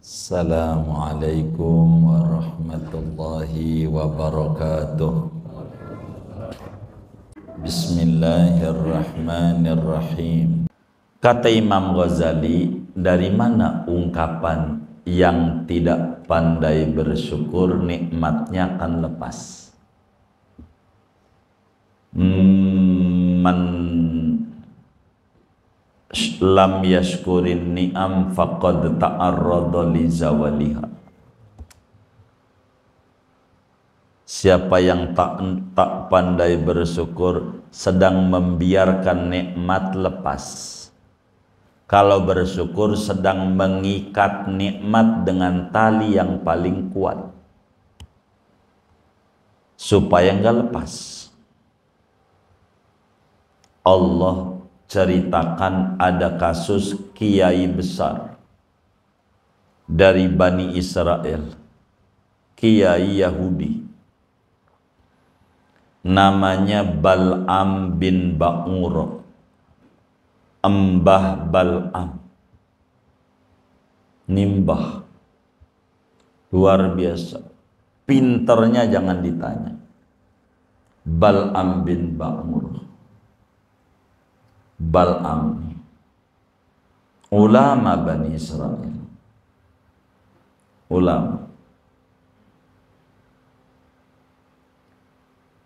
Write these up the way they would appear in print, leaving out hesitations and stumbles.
Assalamualaikum warahmatullahi wabarakatuh. Bismillahirrahmanirrahim. Kata Imam Ghazali, dari mana ungkapan yang tidak pandai bersyukur nikmatnya akan lepas? Man lam yashkurin ni'am faqad ta'arrada li zawaliha. Siapa yang tak pandai bersyukur sedang membiarkan nikmat lepas. Kalau bersyukur sedang mengikat nikmat dengan tali yang paling kuat supaya enggak lepas. Allah ceritakan ada kasus kiai besar dari Bani Israel, kiai Yahudi, namanya Bal'am bin Ba'ur, Mbah Bal'am, nimbah luar biasa, pinternya jangan ditanya. Bal'am bin Ba'ur, Bal'am ulama Bani Israel, ulama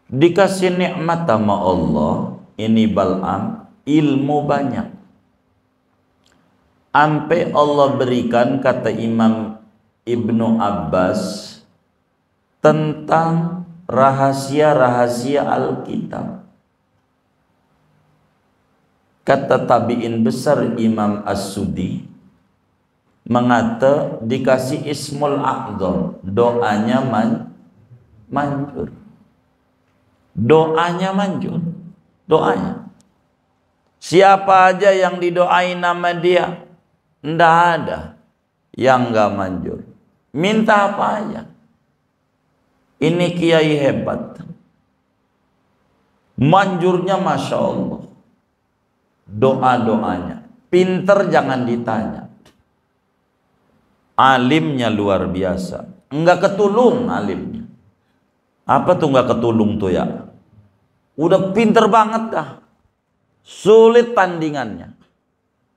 dikasih nikmat sama Allah. Ini Bal'am ilmu banyak, sampai Allah berikan, kata Imam Ibnu Abbas, tentang rahasia-rahasia Alkitab. Kata tabi'in besar Imam As-Sudi, mengata dikasih Ismul A'dzam, doanya manjur. Doanya manjur. Doanya. Siapa aja yang didoain nama dia, ndak ada yang nggak manjur. Minta apa aja. Ini kiai hebat. Manjurnya Masya Allah. Doa-doanya pinter jangan ditanya, alimnya luar biasa, enggak ketulung alimnya. Apa tuh enggak ketulung tuh ya? Udah pinter banget dah, sulit tandingannya.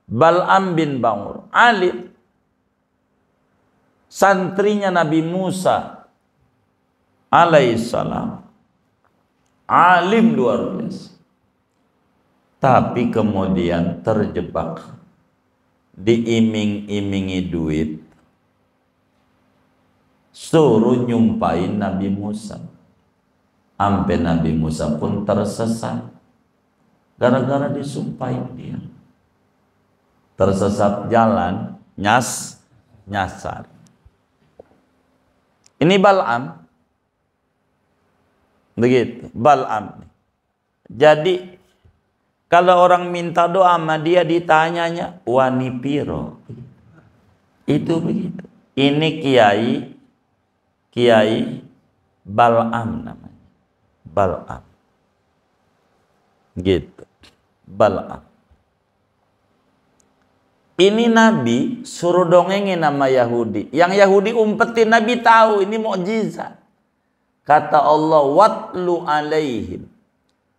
Bal'am bin Ba'ur alim, santrinya Nabi Musa alaihissalam, alim luar biasa. Tapi kemudian terjebak, diiming-imingi duit, suruh nyumpain Nabi Musa. Sampai Nabi Musa pun tersesat gara-gara disumpahin dia. Tersesat jalan, nyasar. Ini Bal'am. Begitu, Bal'am. Jadi kalau orang minta doa sama dia, ditanyanya wani piro. Itu begitu. Ini Kiai Bal'am namanya. Bal'am. Gitu. Bal'am. Ini Nabi suruh dongengin nama Yahudi. Yang Yahudi umpetin, Nabi tahu ini mukjizat. Kata Allah, watlu alaihim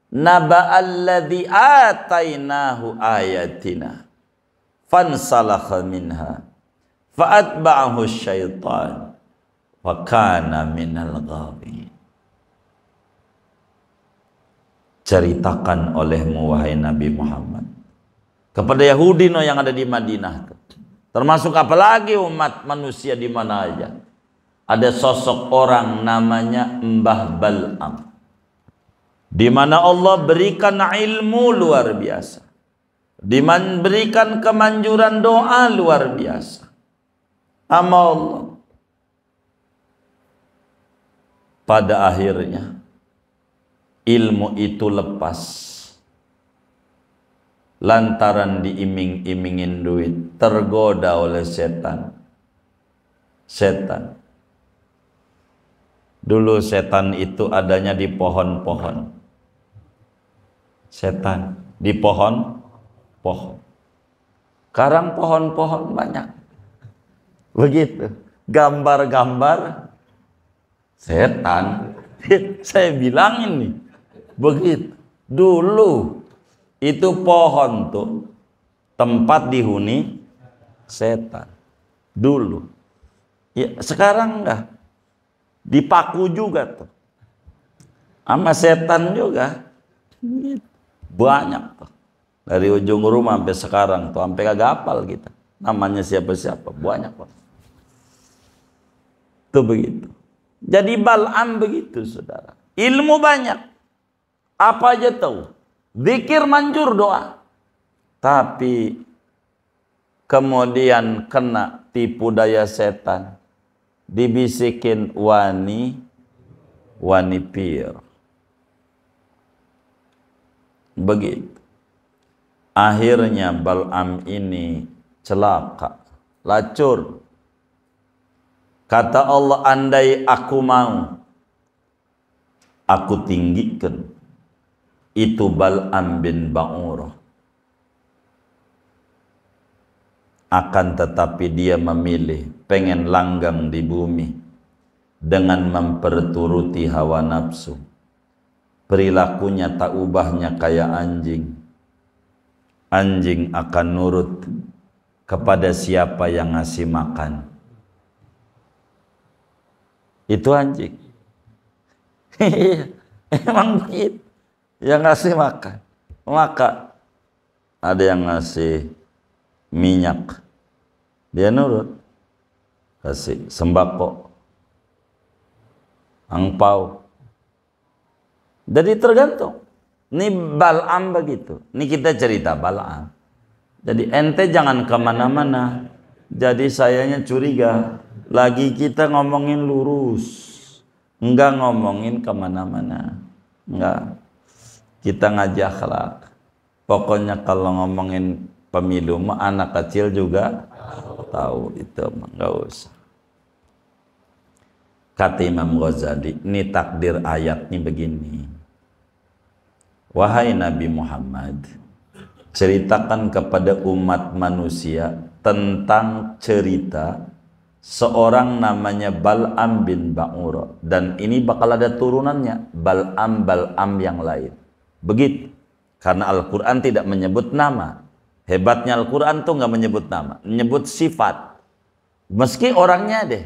naba'alladzi atainahu ayatina fansalakha minha fa'atba'ahu syaitan wa kana minal ghawin. Ceritakan olehmu wahai Nabi Muhammad kepada Yahudi yang ada di Madinah, termasuk apalagi umat manusia di mana aja, ada sosok orang namanya Mbah Bal'am, di mana Allah berikan ilmu luar biasa, diberikan kemanjuran doa luar biasa sama Allah. Pada akhirnya ilmu itu lepas lantaran diiming-imingin duit, tergoda oleh setan. Dulu setan itu adanya di pohon-pohon. Setan di pohon. Sekarang pohon-pohon banyak. Begitu. Gambar-gambar setan. Saya bilangin nih. Begitu. Dulu itu pohon tuh tempat dihuni setan. Dulu. Ya, sekarang enggak. Dipaku juga tuh. Sama setan juga. Banyak tuh. Dari ujung rumah sampai sekarang tuh, sampai kagak hafal kita. Namanya siapa-siapa, banyak Pak. Itu begitu. Jadi Bal'am begitu, saudara. Ilmu banyak. Apa aja tahu. Zikir manjur doa. Tapi kemudian kena tipu daya setan. Dibisikin wani pir. Begitu. Akhirnya Bal'am ini celaka, lacur. Kata Allah, andai aku mau, aku tinggikan itu Bal'am bin Ba'urah. Akan tetapi dia memilih pengen langgang di bumi dengan memperturuti hawa nafsu. Perilakunya tak ubahnya kayak anjing. Anjing akan nurut kepada siapa yang ngasih makan. Itu anjing. Emang begitu. Yang ngasih makan. Maka ada yang ngasih minyak, dia nurut. Kasih sembako, angpau. Jadi tergantung. Ini Bal'am begitu. Ini kita cerita Bal'am. Jadi ente jangan kemana-mana. Jadi sayanya curiga. Lagi kita ngomongin lurus. Enggak ngomongin kemana-mana. Enggak. Kita ngaji akhlak. Pokoknya kalau ngomongin pemilu mah anak kecil juga tahu itu mah enggak usah. Kata Imam Ghazali, ini takdir ayat ini begini. Wahai Nabi Muhammad, ceritakan kepada umat manusia tentang cerita seorang namanya Bal'am bin Ba'urah, dan ini bakal ada turunannya, Bal'am yang lain. Begitu. Karena Al-Quran tidak menyebut nama. Hebatnya Al-Quran tuh nggak menyebut nama, menyebut sifat. Meski orangnya deh.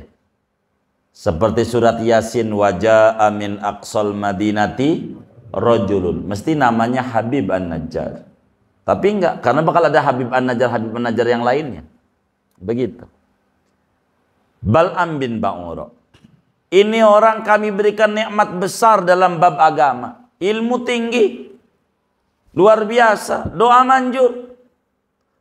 Seperti surat Yasin, waja'a min aqsal madinati rajulun. Mesti namanya Habib An-Najjar. Tapi enggak, karena bakal ada Habib An-Najjar yang lainnya. Begitu. Bal'am bin Ba'urah. Ini orang kami berikan nikmat besar dalam bab agama. Ilmu tinggi. Luar biasa. Doa manjur.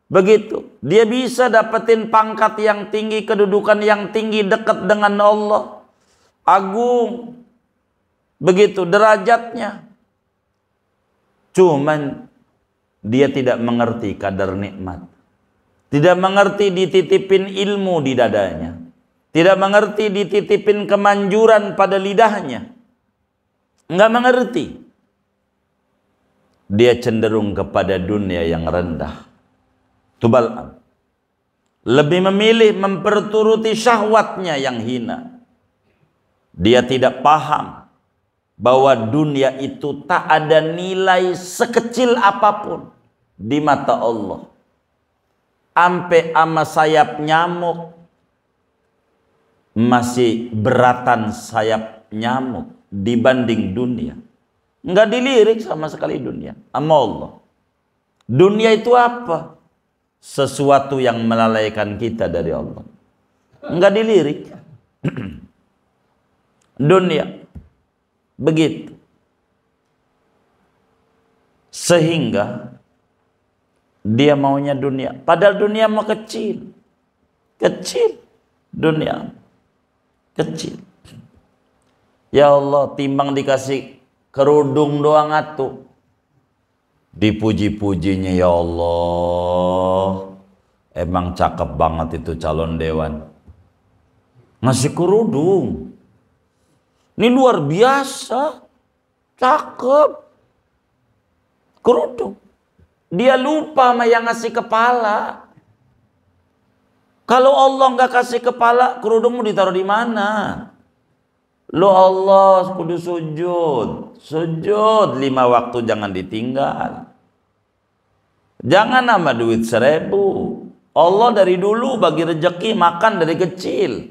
Begitu. Dia bisa dapetin pangkat yang tinggi, kedudukan yang tinggi, dekat dengan Allah. Agung. Begitu derajatnya. Cuman dia tidak mengerti kadar nikmat. Tidak mengerti dititipin ilmu di dadanya. Tidak mengerti dititipin kemanjuran pada lidahnya. Enggak mengerti. Dia cenderung kepada dunia yang rendah. Bal'am lebih memilih memperturuti syahwatnya yang hina. Dia tidak paham bahwa dunia itu tak ada nilai sekecil apapun di mata Allah. Ampe ama sayap nyamuk masih beratan sayap nyamuk dibanding dunia. Enggak dilirik sama sekali dunia sama Allah. Dunia itu apa? Sesuatu yang melalaikan kita dari Allah. Enggak dilirik. Dunia. Begitu. Sehingga dia maunya dunia. Padahal dunia mau kecil. Kecil. Dunia. Kecil. Ya Allah, timbang dikasih kerudung doang atuh. Dipuji-pujinya, ya Allah, emang cakep banget itu calon dewan. Ngasih kerudung. Ini luar biasa. Cakep. Kerudung. Dia lupa sama yang ngasih kepala. Kalau Allah nggak kasih kepala, kerudungmu ditaruh di mana? Lo Allah kudu sujud. Sujud 5 waktu jangan ditinggal. Jangan nambah duit 1000. Allah dari dulu bagi rezeki makan dari kecil.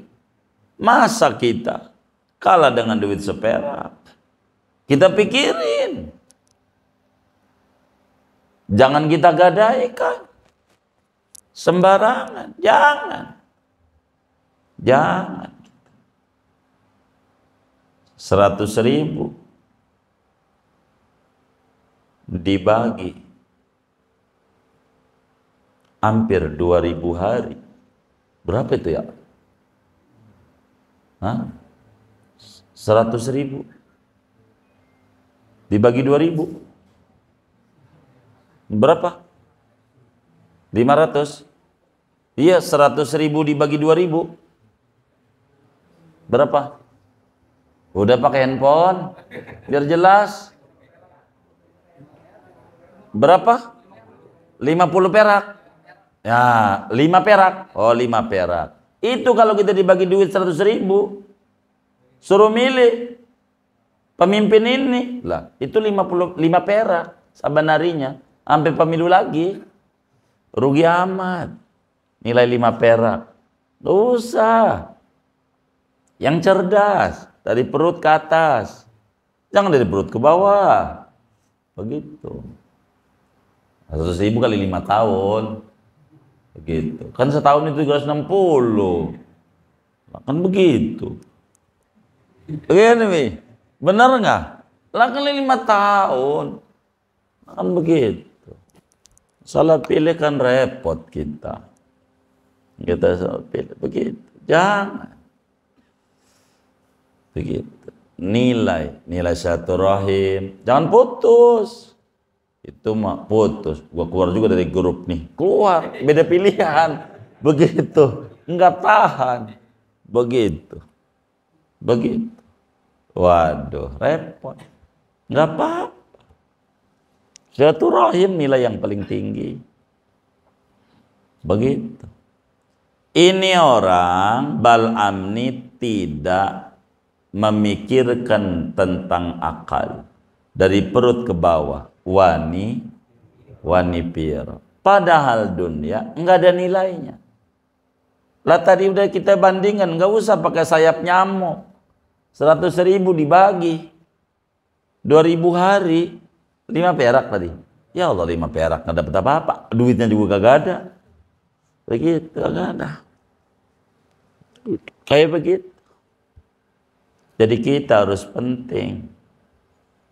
Masa kita kalah dengan duit seperak? Kita pikirin. Jangan kita gadaikan sembarangan. Jangan. 100.000 dibagi hampir 2000 hari. Berapa itu ya? 100.000 dibagi 2000 berapa? 500. Iya, 100.000 dibagi 2000 berapa? Udah pakai handphone biar jelas. Berapa? 50 perak. Ya, 5 perak. Oh, 5 perak. Itu kalau kita dibagi duit 100.000, suruh milih pemimpin ini. Lah, itu 55 perak saban harinya. Sampai pemilu lagi. Rugi amat. Nilai 5 perak. Gak usah. Yang cerdas. Dari perut ke atas. Jangan dari perut ke bawah. Begitu. 100.000 kali 5 tahun. Begitu. Kan setahun itu 360. Kan begitu. Begini, nih. Benar nggak? Lah kali 5 tahun. Kan begitu. Salah pilih kan repot kita. Kita salah pilih. Begitu. Jangan. Begitu. Nilai silaturahim. Jangan putus. Itu mah putus. Gua keluar juga dari grup nih. Keluar. Beda pilihan. Begitu. Enggak tahan. Begitu. Waduh, repot. Enggak apa-apa. Silaturahim nilai yang paling tinggi. Begitu. Ini orang Bal'am ini tidak memikirkan tentang akal. Dari perut ke bawah. Wani piro. Padahal dunia enggak ada nilainya. Lah tadi udah kita bandingkan, enggak usah pakai sayap nyamuk. 100.000 dibagi 2000 hari 5 perak tadi. Ya Allah, 5 perak enggak dapat apa-apa. Duitnya juga kagak ada. Begitu, kagak ada. Kayak begitu. Jadi kita harus penting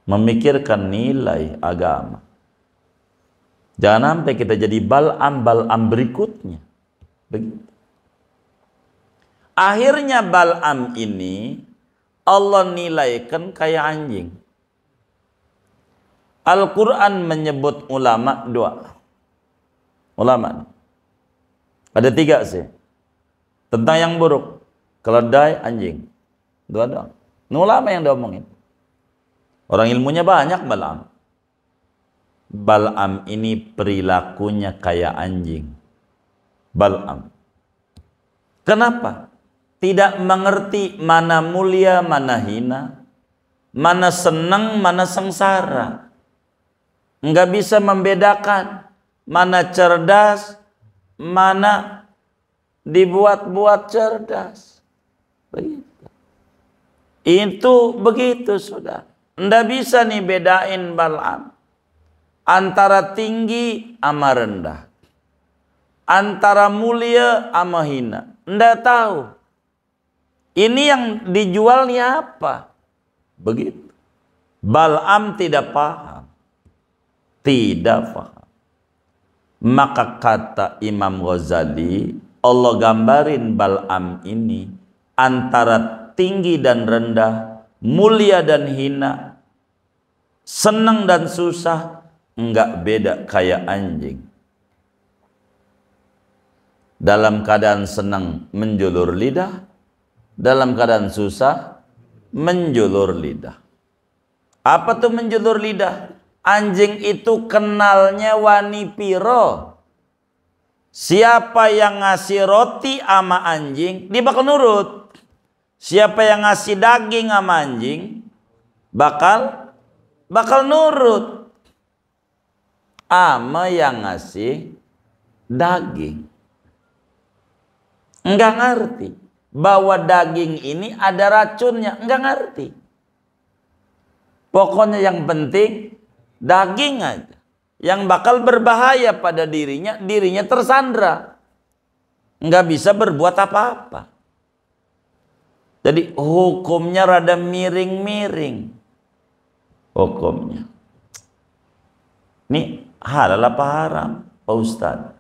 memikirkan nilai agama. Jangan sampai kita jadi Bal'am berikutnya. Begitu. Akhirnya Bal'am ini Allah nilaikan kayak anjing. Al-Quran menyebut ulama 2. Ulama. Ada 3 sih. Tentang yang buruk. Keledai, anjing. 2 doang. Ini ulama yang diomongin. Orang ilmunya banyak Bal'am. Bal'am ini perilakunya kayak anjing. Bal'am. Kenapa? Tidak mengerti mana mulia, mana hina. Mana senang, mana sengsara. Enggak bisa membedakan mana cerdas, mana dibuat-buat cerdas. Begitu. Itu begitu, saudara. Nggak bisa nih bedain Bal'am antara tinggi sama rendah, antara mulia sama hina. Nggak tahu. Ini yang dijualnya apa? Begitu. Bal'am tidak paham. Tidak paham. Maka kata Imam Ghazali, Allah gambarin Bal'am ini antara tinggi dan rendah, mulia dan hina, senang dan susah, enggak beda kayak anjing. Dalam keadaan senang menjulur lidah, dalam keadaan susah menjulur lidah. Apa tuh menjulur lidah? Anjing itu kenalnya wani piro. Siapa yang ngasih roti sama anjing, dia bakal nurut. Siapa yang ngasih daging sama anjing, bakal nurut. Ama yang ngasih daging enggak ngerti bahwa daging ini ada racunnya, enggak ngerti. Pokoknya yang penting daging aja yang bakal berbahaya pada dirinya tersandra, enggak bisa berbuat apa-apa. Jadi hukumnya rada miring-miring hukumnya. Ini halal apa haram, Pak Ustadz?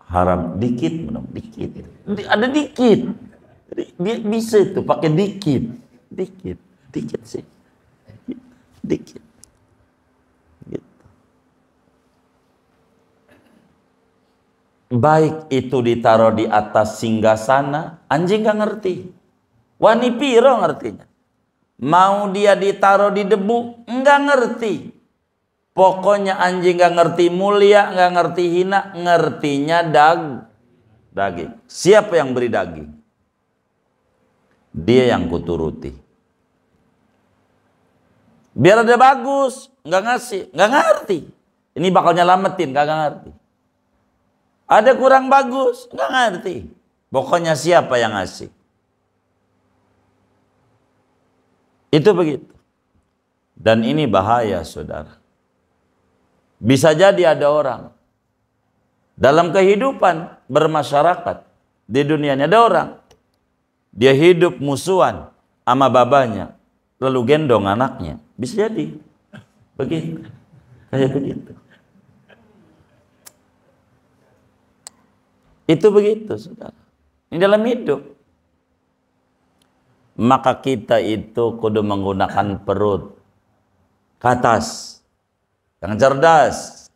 Haram dikit, dikit. Ada dikit. Dia bisa itu pakai dikit sih. Dikit. Gitu. Baik itu ditaruh di atas singgasana, anjing gak ngerti. Wani piro ngertinya. Mau dia ditaruh di debu, enggak ngerti. Pokoknya anjing gak ngerti mulia, gak ngerti hina, ngertinya daging. Siapa yang beri daging? Dia yang kuturuti. Biar ada bagus, nggak ngasih, nggak ngerti. Ini bakal nyelamatin, nggak ngerti. Ada kurang bagus, nggak ngerti. Pokoknya siapa yang ngasih? Itu begitu. Dan ini bahaya, saudara. Bisa jadi ada orang dalam kehidupan bermasyarakat di dunia ini, ada orang dia hidup musuhan sama babanya, lalu gendong anaknya. Bisa jadi begitu, kayak begitu. Itu begitu, saudara. Ini dalam hidup. Maka kita itu kudu menggunakan perut ke atas, yang cerdas.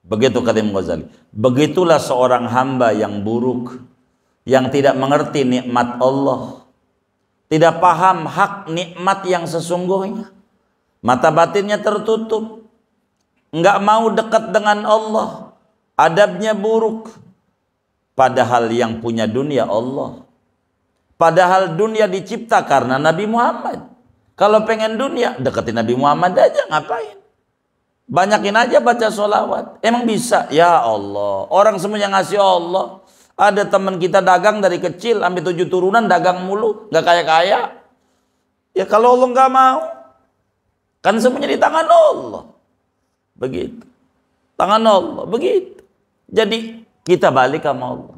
Begitu kata Imam Ghazali. Begitulah seorang hamba yang buruk, yang tidak mengerti nikmat Allah, tidak paham hak nikmat yang sesungguhnya. Mata batinnya tertutup, enggak mau dekat dengan Allah, adabnya buruk. Padahal yang punya dunia Allah. Padahal dunia dicipta karena Nabi Muhammad. Kalau pengen dunia, deketin Nabi Muhammad aja, ngapain? Banyakin aja baca sholawat. Emang bisa? Ya Allah, orang semuanya ngasih Allah. Ada teman kita dagang dari kecil, sampai 7 turunan dagang mulu, nggak kaya-kaya. Ya kalau Allah nggak mau, kan semuanya di tangan Allah. Begitu. Tangan Allah, begitu. Jadi kita balik sama Allah.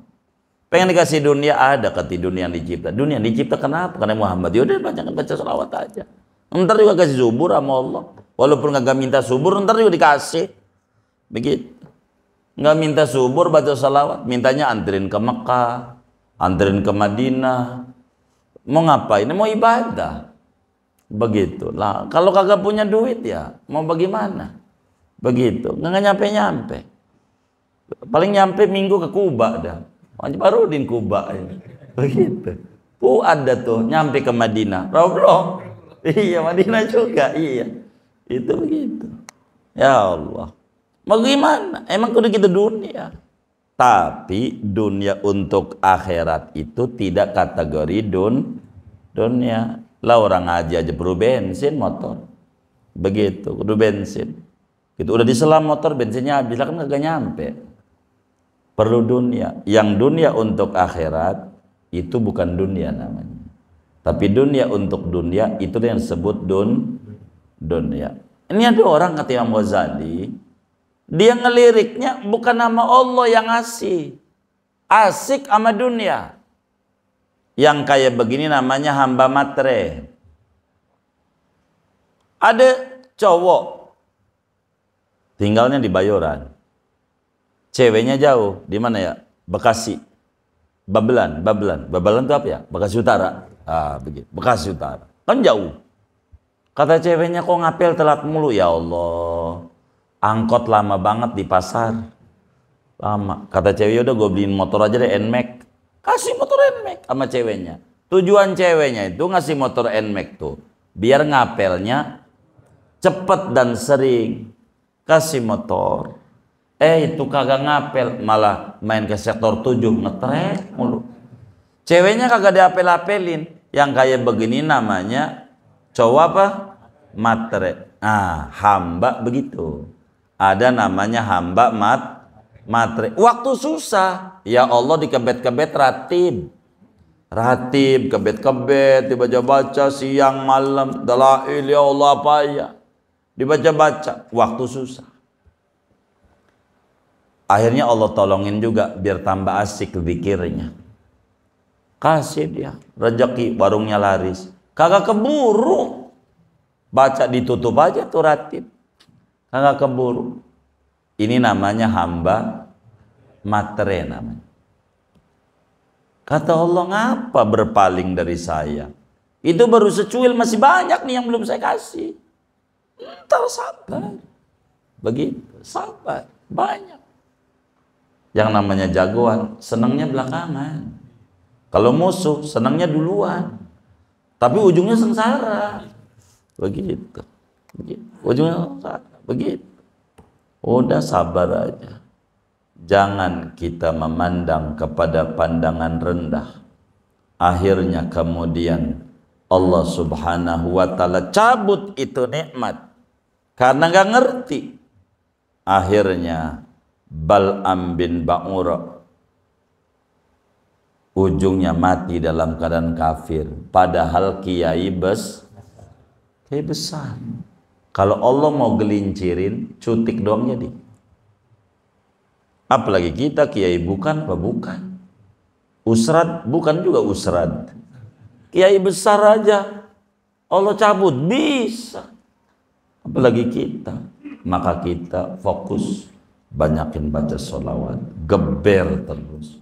Pengen dikasih dunia, ada kata dunia yang dicipta. Dunia yang dicipta kenapa? Karena Muhammad. Yaudah baca sholawat aja. Ntar juga kasih subur sama Allah. Walaupun nggak minta subur, ntar juga dikasih. Begitu. Nggak minta subur baca sholawat, mintanya anterin ke Mekah, anterin ke Madinah. Mau ngapain? Mau ibadah. Begitulah. Kalau kagak punya duit ya mau bagaimana? Begitu. Nggak nyampe. Paling nyampe minggu ke Kuba dah. Baru di Kuba ini. Begitu. Ada tuh nyampe ke Madinah. Roblok. Iya, Madinah juga. Iya. Itu begitu. Ya Allah. Bagaimana? Emang kudu kita dunia. Tapi dunia untuk akhirat itu tidak kategori dunia. Lah orang ngaji aja perlu bensin motor. Begitu, kudu bensin. Itu udah diselam motor bensinnya habis, kan kagak nyampe. Perlu dunia. Yang dunia untuk akhirat itu bukan dunia namanya. Tapi dunia untuk dunia itu yang disebut dunia. Ini ada orang kata Imam Ghazali, dia ngeliriknya bukan nama Allah yang ngasih. Asik sama dunia. Yang kayak begini namanya hamba matre. Ada cowok tinggalnya di Bayoran. Ceweknya jauh, di mana ya? Bekasi. Babelan itu apa ya? Bekasi Utara. Begitu. Bekasi Utara. Kan jauh. Kata ceweknya, kok ngapel telat mulu? Ya Allah, angkot lama banget di pasar. Lama. Kata ceweknya, udah gue beliin motor aja deh, NMAX. Kasih motor NMAX sama ceweknya. Tujuan ceweknya itu ngasih motor NMAX tuh biar ngapelnya cepet dan sering. Kasih motor. Itu kagak ngapel, malah main ke sektor 7 ngetrek mulu. Ceweknya kagak diapel-apelin. Yang kayak begini namanya cowok apa? Matre. Hamba begitu. Ada namanya hamba matre. Waktu susah, ya Allah dikebet-kebet ratib. Ratib, kebet-kebet, dibaca-baca siang malam, dalail ya Allah apa ya. Dibaca-baca, waktu susah. Akhirnya Allah tolongin juga biar tambah asik zikirnya. Kasih dia rezeki, warungnya laris. Kagak keburu. Baca ditutup aja tuh ratib. Kagak keburu. Ini namanya hamba matre namanya. Kata Allah, ngapa berpaling dari saya? Itu baru secuil, masih banyak nih yang belum saya kasih. Ntar sabar. Begitu, sabar. Banyak. Yang namanya jagoan, senangnya belakangan. Kalau musuh, senangnya duluan. Tapi ujungnya sengsara. Begitu. Ujungnya sengsara. Begitu. Udah sabar aja. Jangan kita memandang kepada pandangan rendah. Akhirnya kemudian Allah subhanahu wa ta'ala cabut itu nikmat. Karena gak ngerti. Akhirnya Bal'am bin Ba'ura ujungnya mati dalam keadaan kafir. Padahal kiai besar. Kalau Allah mau gelincirin, cutik doang jadi. Apalagi kita kiai bukan apa bukan. Usrad bukan juga usrad. Kiai besar aja Allah cabut bisa. Apalagi kita. Maka kita fokus banyakin baca sholawat, geber terus.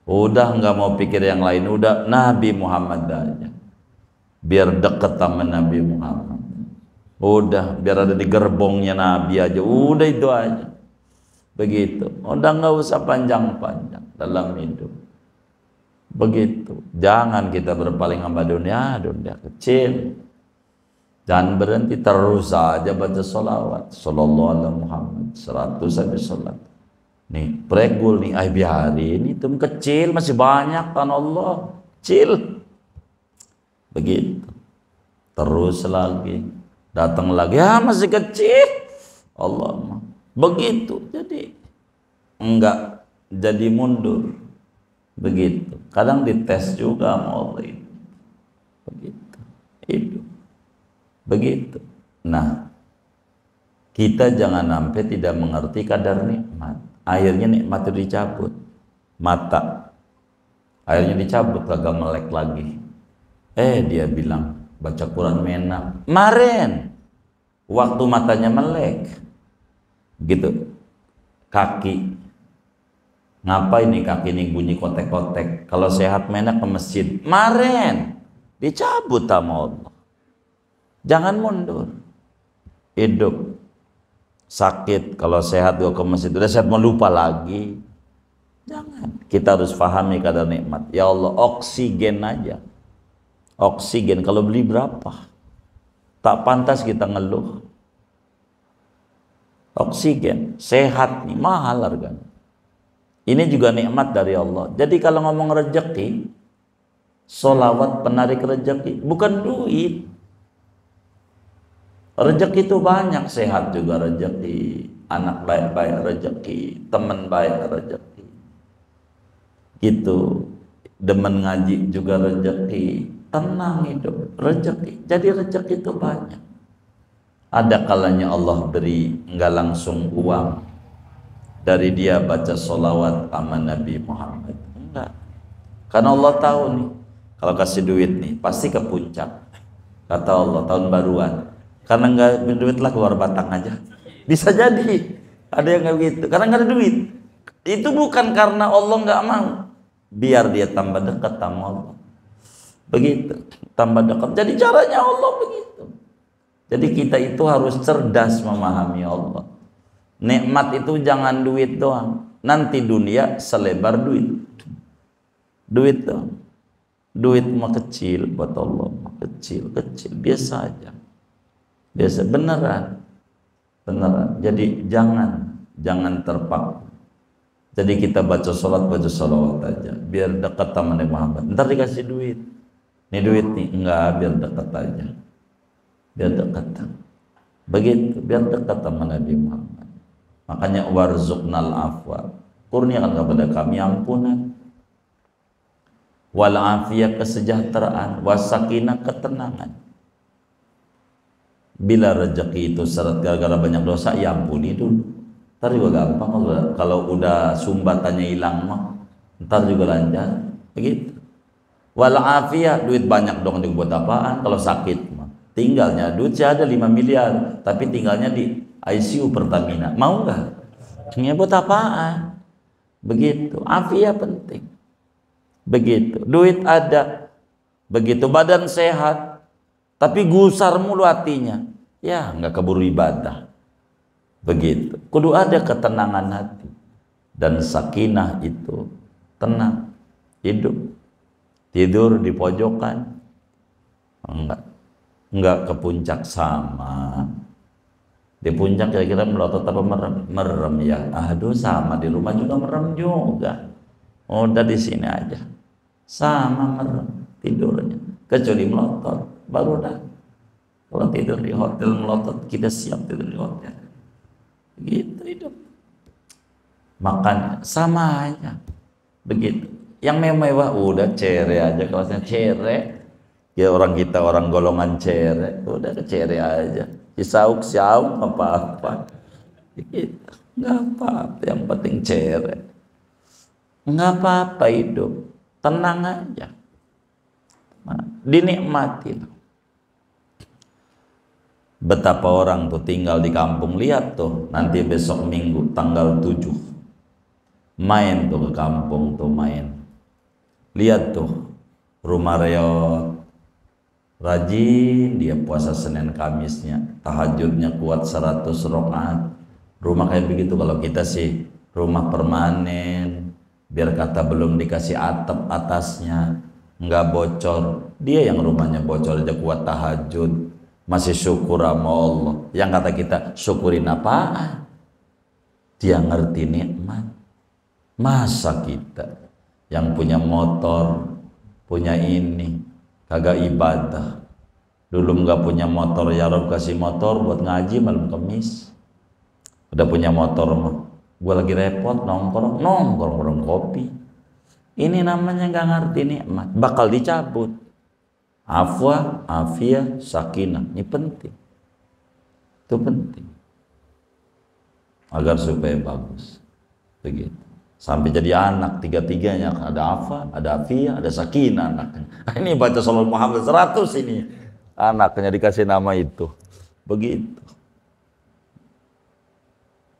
Udah nggak mau pikir yang lain, udah Nabi Muhammad aja. Biar deket sama Nabi Muhammad. Udah biar ada di gerbongnya Nabi aja. Udah itu aja. Begitu. Udah nggak usah panjang-panjang dalam hidup. Begitu. Jangan kita berpaling sama dunia kecil. Jangan berhenti, terus saja baca sholawat. Sallallahu alaihi Muhammad 100 saja sholat. Nih pregul nih, biarin itu kecil, masih banyak tanah Allah kecil. Begitu. Terus lagi, datang lagi, masih kecil. Allah begitu, jadi enggak jadi mundur. Begitu. Kadang dites juga sama Allah itu. Begitu. Hidup. Begitu. Nah, kita jangan sampai tidak mengerti kadar nikmat. Akhirnya nikmat itu dicabut. Mata. Akhirnya dicabut, kagak melek lagi. Dia bilang baca Quran enak. Kemarin waktu matanya melek. Gitu. Kaki. Ngapain nih kaki ini bunyi kotek-kotek? Kalau sehat menak ke masjid. Kemarin dicabut sama Allah. Jangan mundur. Hidup sakit, kalau sehat gua ke masjid, udah sehat mau lupa lagi. Jangan. Kita harus pahami kadar nikmat. Ya Allah, oksigen aja. Oksigen kalau beli berapa? Tak pantas kita ngeluh. Oksigen, sehat nih, mahal harganya. Ini juga nikmat dari Allah. Jadi kalau ngomong rezeki, sholawat penarik rezeki, bukan duit. Rezeki itu banyak, sehat juga rezeki, anak baik-baik rezeki, teman baik rezeki. Gitu. Demen ngaji juga rezeki, tenang hidup, rezeki. Jadi rezeki itu banyak. Ada kalanya Allah beri enggak langsung uang dari dia baca sholawat sama Nabi Muhammad. Enggak. Karena Allah tahu nih, kalau kasih duit nih pasti ke puncak. Kata Allah tahun baruan. Karena nggak duit lah keluar batang aja. Bisa jadi ada yang nggak begitu. Karena nggak ada duit. Itu bukan karena Allah nggak mau. Biar dia tambah dekat sama Allah. Begitu. Tambah dekat. Jadi caranya Allah begitu. Jadi kita itu harus cerdas memahami Allah. Nikmat itu jangan duit doang. Nanti dunia selebar duit. Duit doang. Duit mah kecil buat Allah. Kecil. Biasa aja. Biasa beneran. Jadi jangan jangan terpaku. Jadi kita baca sholawat aja, biar dekat sama Nabi Muhammad. Ntar dikasih duit, nih duit nih, enggak, biar dekat aja, biar dekat. Begitu, biar dekat sama Nabi Muhammad. Makanya warzuqnal afwa, kurniakan kepada kami ampunan, wal afiyah kesejahteraan, wasakinah ketenangan. Bila rezeki itu syarat gara-gara banyak dosa, ya ampuni dulu. Ntar juga gampang, kalau udah sumbatannya hilang mah ntar juga lancar. Begitu. Wal afiyah, duit banyak dong buat apaan kalau sakit mah. Tinggalnya duit saya ada 5 miliar, tapi tinggalnya di ICU Pertamina. Mau nggak? Ini buat apaan? Begitu. Afiyah penting. Begitu. Duit ada. Begitu. Badan sehat, tapi gusar mulu hatinya. Ya, nggak keburu ibadah. Begitu. Kudu ada ketenangan hati dan sakinah itu tenang, hidup, tidur di pojokan, enggak ke puncak sama. Di puncak kira-kira melotot apa merem ya. Aduh, sama di rumah juga merem juga. Udah di sini aja, sama merem tidurnya, kecuali melotot baru dah. Kalau tidur di hotel melotot, kita siap tidur di hotel. Begitu hidup. Makan sama aja. Begitu. Yang mewah udah cere aja, kalau saya cere. Ya orang kita orang golongan cere, udah ke cere aja. Siauk apa-apa. Begitu. Enggak apa-apa, yang penting cere. Enggak apa-apa hidup. Tenang aja. Dinikmati. Betapa orang tuh tinggal di kampung, lihat tuh nanti besok Minggu tanggal 7 main tuh ke kampung tuh main, lihat tuh rumah reot, rajin dia puasa Senin Kamisnya, tahajudnya kuat 100 rakaat. Rumah kayak begitu kalau kita sih rumah permanen, biar kata belum dikasih atap atasnya, nggak bocor, dia yang rumahnya bocor aja kuat tahajud. Masih syukur sama Allah. Yang kata kita syukurin apaan? Dia ngerti nikmat. Masa kita yang punya motor, punya ini, kagak ibadah. Dulu nggak punya motor, ya Rob kasih motor buat ngaji malam Kamis. Udah punya motor mah, gue lagi repot nongkrong kopi. Ini namanya nggak ngerti nikmat, bakal dicabut. Afwa, afiyah, sakinah, ini penting. Itu penting. Agar supaya bagus. Begitu. Sampai jadi anak, tiga-tiganya ada afwa, ada afiyah, ada sakinah anaknya. Ini baca Shalawat Muhammad 100 ini. Anaknya dikasih nama itu. Begitu.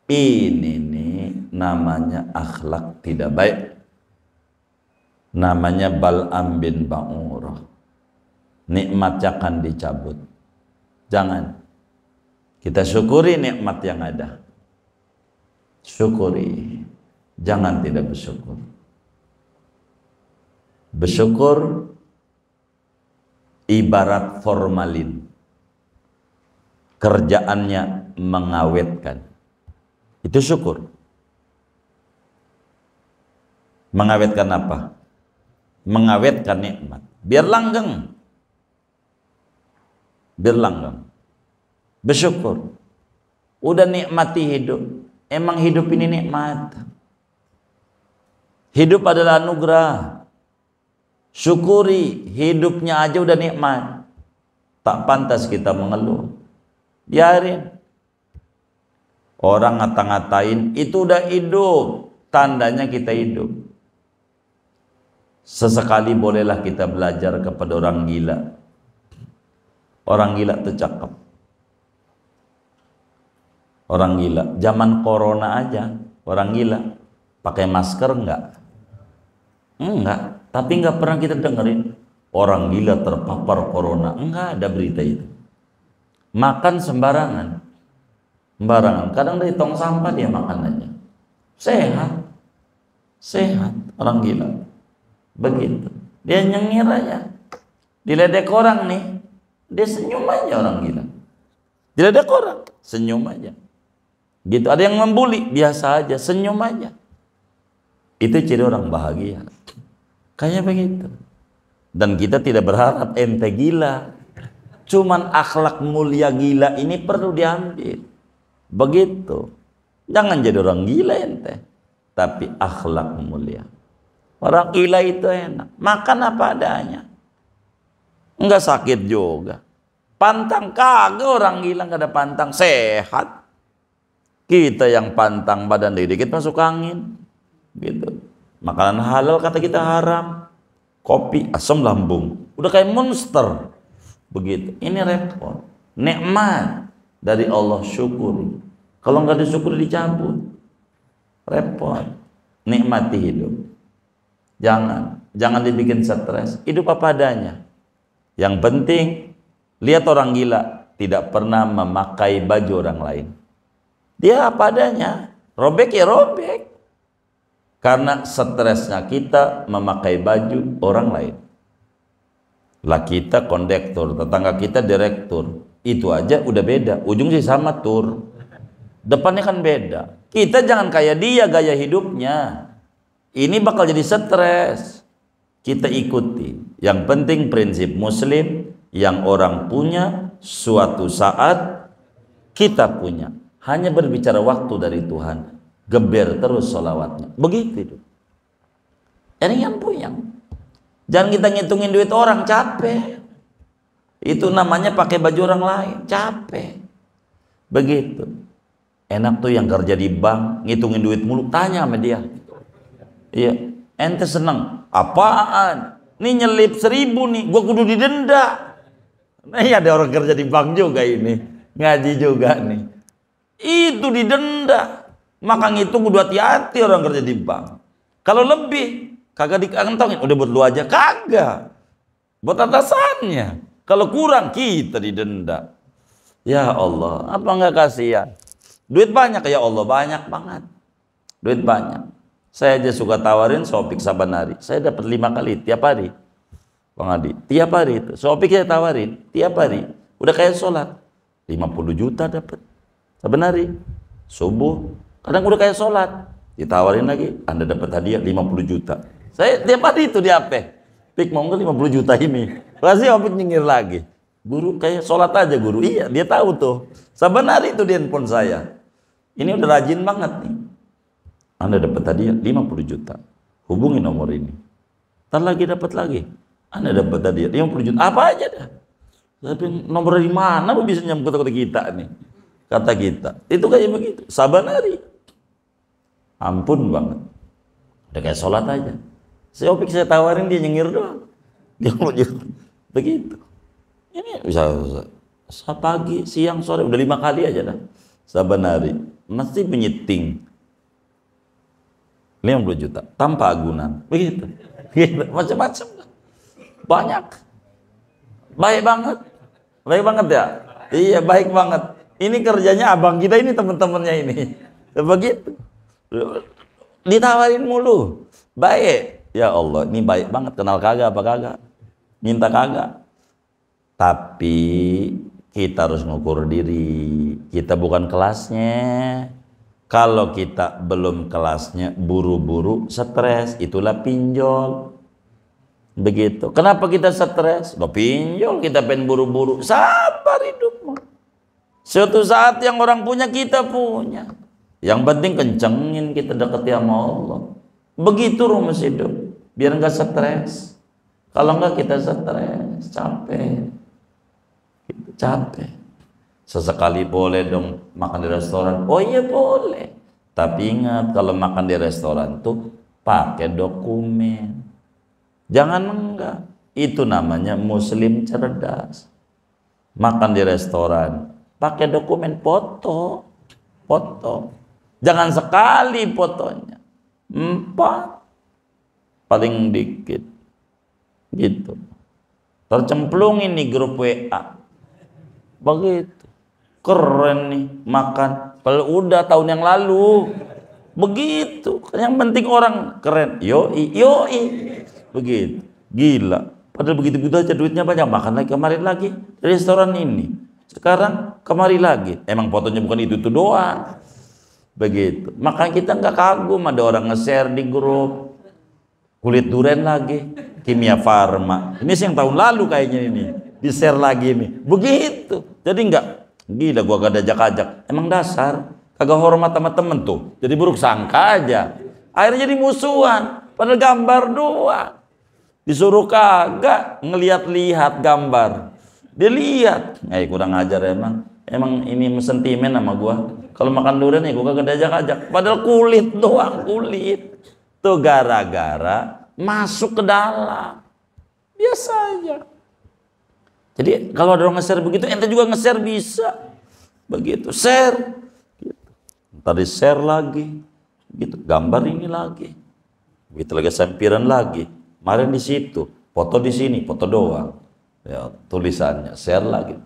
Ini nih namanya akhlak tidak baik. Namanya Bal'am bin Ba'urah. Nikmat akan dicabut. Jangan. Kita syukuri nikmat yang ada. Syukuri. Jangan tidak bersyukur. Bersyukur ibarat formalin. Kerjaannya mengawetkan. Itu syukur. Mengawetkan apa? Mengawetkan nikmat. Biar langgeng. Berlanggang. Bersyukur. Udah nikmati hidup. Emang hidup ini nikmat. Hidup adalah anugerah. Syukuri hidupnya aja udah nikmat. Tak pantas kita mengeluh. Biarin. Orang ngata-ngatain itu udah hidup. Tandanya kita hidup. Sesekali bolehlah kita belajar kepada orang gila. Orang gila itu cakep. Orang gila. Zaman corona aja, orang gila pakai masker enggak? Enggak. Tapi enggak pernah kita dengerin orang gila terpapar corona. Enggak ada berita itu. Makan sembarangan. Sembarangan. Kadang dari tong sampah dia makan aja. Sehat. Sehat orang gila. Begitu. Dia nyengir aja. Diledek orang nih. Dia senyum aja orang gila. Diledek orang, senyum aja. Gitu. Ada yang membuli, biasa aja, senyum aja. Itu ciri orang bahagia. Kayak begitu. Dan kita tidak berharap ente gila. Cuman akhlak mulia gila ini perlu diambil. Begitu. Jangan jadi orang gila ente, tapi akhlak mulia. Orang gila itu enak, makan apa adanya, enggak sakit juga. Pantang kagak, orang gila enggak ada pantang, sehat. Kita yang pantang, badan dikit masuk angin. Gitu. Makanan halal kata kita haram. Kopi asam lambung, udah kayak monster. Begitu. Ini repot. Nikmat dari Allah, syukuri. Kalau nggak disyukuri dicabut. Repot. Nikmati hidup. Jangan dibikin stres. Hidup apa adanya. Yang penting lihat orang gila tidak pernah memakai baju orang lain. Dia apa adanya. Robek ya robek. Karena stresnya kita memakai baju orang lain. Lah kita kondektur, tetangga kita direktur. Itu aja udah beda. Ujung sih sama tur. Depannya kan beda. Kita jangan kayak dia gaya hidupnya. Ini bakal jadi stres. Kita ikuti. Yang penting prinsip muslim yang orang punya suatu saat kita punya. Hanya berbicara waktu dari Tuhan. Geber terus sholawatnya. Begitu itu. Ini yang puyang. Jangan kita ngitungin duit orang, capek. Itu namanya pakai baju orang lain, capek. Begitu. Enak tuh yang kerja di bank, ngitungin duit mulu, tanya sama dia. Iya, ente seneng. Apaan? Nih nyelip 1.000 nih, gua kudu didenda. Nah, iya ada orang kerja di bank juga ini, ngaji juga nih. Itu didenda. Maka ngitung kudu hati-hati orang kerja di bank. Kalau lebih, kagak dikantongin, udah buat lu aja, kagak. Buat atasannya. Kalau kurang, kita didenda. Ya Allah, apa enggak kasihan? Duit banyak ya Allah, banyak banget. Duit banyak. Saya aja suka tawarin Shopee saban hari. Saya dapat 5 kali tiap hari. Bang Adi, tiap hari itu. Shopee saya tawarin tiap hari. Udah kayak sholat. 50 juta dapat saban hari. Subuh, kadang udah kayak sholat. Ditawarin lagi, Anda dapat hadiah 50 juta. Saya tiap hari itu di HP. Pik mau nggak 50 juta ini? Pasti Opik nyengir lagi. Guru kayak sholat aja guru. Iya, dia tahu tuh. Saban hari itu di handphone saya. Ini udah rajin banget nih. Anda dapat hadiah 50 juta. Hubungi nomor ini. Ntar lagi dapat lagi. Anda dapat hadiah 50 juta. Apa aja dah. Tapi nomor dari mana bisa nyambut kota kita nih? Kata kita. Itu kayak begitu. Saban hari. Ampun banget. Udah kayak sholat aja. Saya Opik saya tawarin dia nyengir doang. Dia mau begitu. Ini bisa pagi, siang, sore udah 5 kali aja dah. Saban hari. Mesti penyiting 50 juta tanpa agunan. Begitu. Macam-macam. Banyak. Baik banget. Baik banget ya? Iya, baik banget. Ini kerjanya abang kita ini, teman-temannya ini. Begitu. Ditawarin mulu. Baik. Ya Allah, ini baik banget. Kenal kagak apa kagak? Minta kagak? Tapi kita harus ngukur diri. Kita bukan kelasnya. Kalau kita belum kelasnya, buru-buru, stres. Itulah pinjol. Begitu. Kenapa kita stres? Lo pinjol, kita pengen buru-buru. Sabar hidupmu. Suatu saat yang orang punya, kita punya. Yang penting kencengin kita deketi sama Allah. Begitu rumus hidup. Biar nggak stres. Kalau nggak kita stres, capek. Capek. Sesekali boleh dong makan di restoran. Oh iya boleh. Tapi ingat kalau makan di restoran tuh pakai dokumen. Jangan enggak. Itu namanya muslim cerdas. Makan di restoran pakai dokumen, foto. Foto. Jangan sekali fotonya. 4 paling dikit. Gitu. Tercemplungin nih grup WA. Begitu. Keren nih makan. Padahal udah tahun yang lalu. Begitu. Yang penting orang keren. Yoi. Begitu. Gila. Padahal begitu-begitu aja duitnya banyak. Makan lagi, kemarin lagi. Restoran ini. Sekarang kemari lagi. Emang fotonya bukan itu doang. Begitu. Makanya kita nggak kagum ada orang nge-share di grup kulit duren lagi, Kimia Farma. Ini sih yang tahun lalu kayaknya ini di-share lagi nih. Begitu. Jadi nggak gila gua gak ada ajak-ajak. Emang dasar kagak hormat sama temen tuh. Jadi buruk sangka aja. Akhirnya jadi musuhan. Padahal gambar doang. Disuruh kagak ngeliat-lihat gambar. Dia lihat. Kurang ajar emang. Emang ini sentimen sama gua. Kalau makan durian ya gua kagak diajak-ajak. Padahal kulit doang, kulit. Tuh gara-gara masuk ke dalam. Biasa aja. Jadi kalau ada orang nge-share begitu, ente juga nge-share bisa. Begitu, share. Gitu. Ntar di-share lagi. Gitu, gambar ini lagi. Begitu lagi sampiran lagi. Kemarin di situ, foto di sini, foto doang. Ya, tulisannya, share lagi.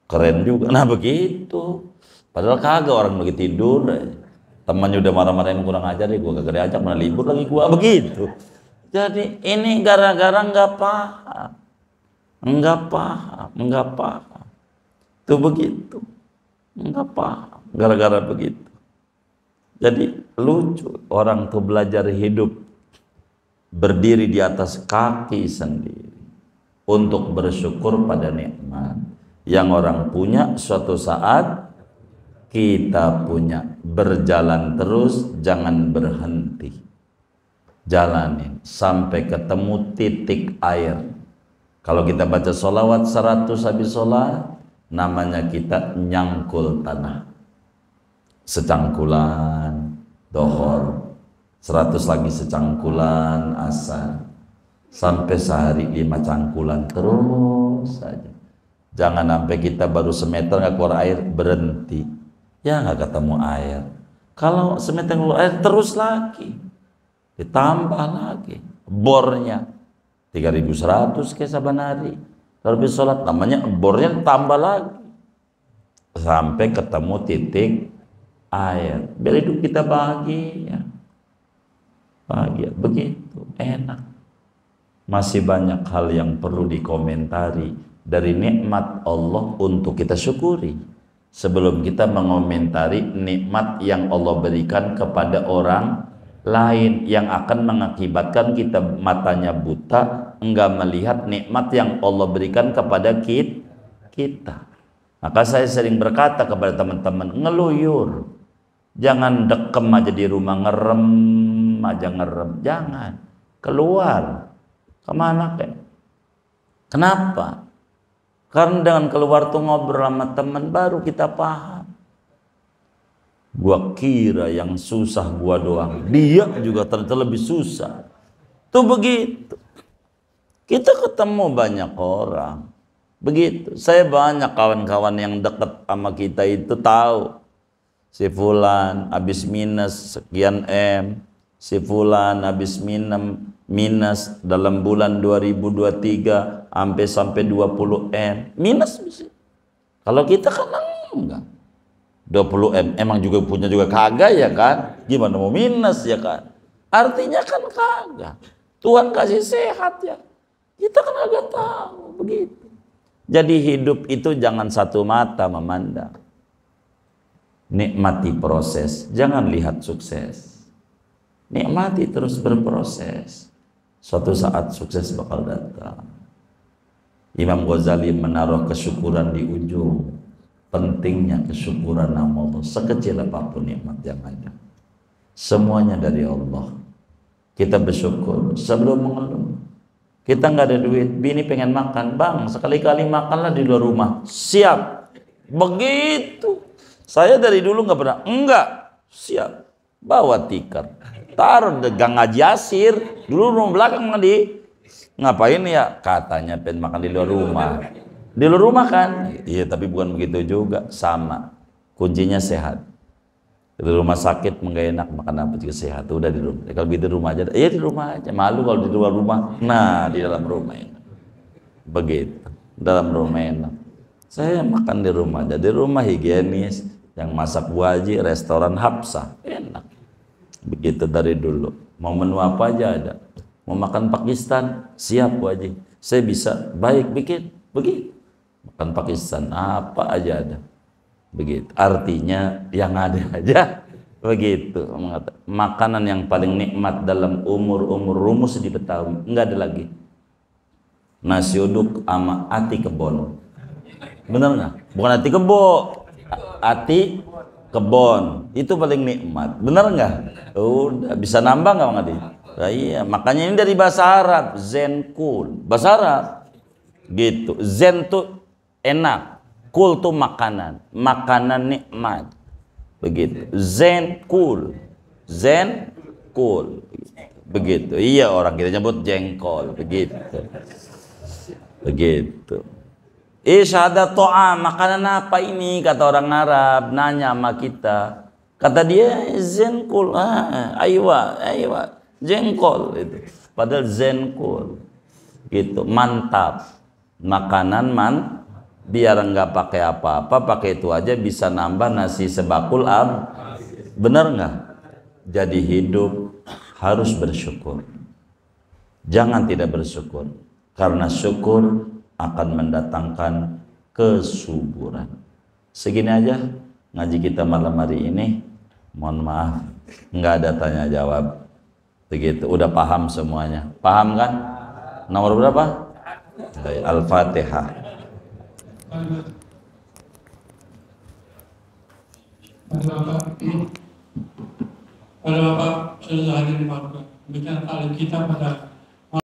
Keren juga. Nah begitu. Padahal kagak orang lagi tidur. Temannya udah marah-marahin kurang ajar deh. Gue kagak diajak, mana libur lagi gue. Begitu. Jadi ini gara-gara nggak paham. Nggak paham. Tuh begitu. Nggak paham. Gara-gara begitu. Jadi lucu. Orang tuh belajar hidup. Berdiri di atas kaki sendiri untuk bersyukur pada nikmat yang orang punya. Suatu saat kita punya, berjalan terus, jangan berhenti, jalanin sampai ketemu titik air. Kalau kita baca sholawat 100 habis sholat, namanya kita nyangkul tanah, secangkulan dohor, 100 lagi secangkulan asar, sampai sehari 5 cangkulan terus saja. Jangan sampai kita baru semeter nggak keluar air berhenti, ya nggak ketemu air. Kalau semeter keluar air terus lagi, ditambah lagi bornya 3.100 ke saban hari. Habis sholat namanya bornya tambah lagi sampai ketemu titik air. Biar hidup kita bahagia. Bahagia, begitu, enak. Masih banyak hal yang perlu dikomentari dari nikmat Allah untuk kita syukuri. Sebelum kita mengomentari nikmat yang Allah berikan kepada orang lain yang akan mengakibatkan kita matanya buta, enggak melihat nikmat yang Allah berikan kepada kita. Maka saya sering berkata kepada teman-teman, ngeluyur. Jangan dekem aja di rumah, ngerem aja, jangan keluar. Kemana kan? Kenapa? Karena dengan keluar tuh ngobrol sama teman baru kita paham. Gua kira yang susah gua doang, dia juga ternyata lebih susah. Tuh begitu. Kita ketemu banyak orang. Begitu. Saya banyak kawan-kawan yang dekat sama kita itu tahu. Si fulan habis minus sekian M, si fulan habis minus dalam bulan 2023 sampai 20 M minus bisa. Kalau kita kan enggak 20 M emang juga punya juga kagak ya kan, gimana mau minus ya kan, artinya kan kagak. Tuhan kasih sehat ya, kita kan agak tahu begitu. Jadi hidup itu jangan satu mata memandang. Nikmati proses, jangan lihat sukses. Nikmati terus berproses. Suatu saat sukses bakal datang. Imam Ghazali menaruh kesyukuran di ujung. Pentingnya kesyukuran nama Allah. Sekecil apapun nikmat yang ada, semuanya dari Allah. Kita bersyukur sebelum mengeluh. Kita nggak ada duit, bini pengen makan, bang sekali-kali makanlah di luar rumah. Siap. Begitu. Saya dari dulu nggak pernah, enggak, siap, bawa tikar, taruh di gang Haji Asir, dulu rumah belakang di, ngapain ya? Katanya pengen makan di luar rumah. Di luar rumah kan? Iya, tapi bukan begitu juga, sama. Kuncinya sehat. Di rumah sakit nggak enak, makan apa juga sehat, udah di rumah. Kalau gitu di rumah aja, iya di rumah aja. Malu kalau di luar rumah, nah di dalam rumah enak. Begitu, dalam rumah enak. Saya makan di rumah aja, di rumah higienis. Yang masak Bu Haji, restoran Hapsah, enak. Begitu dari dulu. Mau menu apa aja ada. Mau makan Pakistan, siap Bu Haji. Saya bisa, baik bikin, begitu. Makan Pakistan, apa aja ada. Begitu. Artinya yang ada aja Begitu. Makanan yang paling nikmat dalam umur rumus di Betawi enggak ada lagi. Nasi uduk sama ati kebon. Bener nggak? Bukan ati kebo, ati kebon. Itu paling nikmat. Bener nggak? Udah bisa nambah nggak Bang Adi? Nah, iya, makanya ini dari bahasa Arab, zen cool. Bahasa Arab gitu. Zen tuh enak, cool tuh makanan, makanan nikmat. Begitu. Zen cool. Zen cool. Begitu. Iya, orang kita nyebut jengkol. Begitu. Begitu. Syahada to'am, makanan apa ini? Kata orang Arab, nanya sama kita. Kata dia, zenkul. Aywa, jengkol itu. Padahal zenkul. Gitu, mantap. Makanan biar enggak pakai apa-apa, pakai itu aja bisa nambah nasi sebakul Bener nggak? Jadi hidup harus bersyukur. Jangan tidak bersyukur. Karena syukur akan mendatangkan kesuburan. Segini aja ngaji kita malam hari ini. Mohon maaf, nggak ada tanya jawab. Begitu, udah paham semuanya. Paham kan? Nomor berapa? Al-Fatihah. Pada Bapak sudah hadir di Marga, demikian taklim kita pada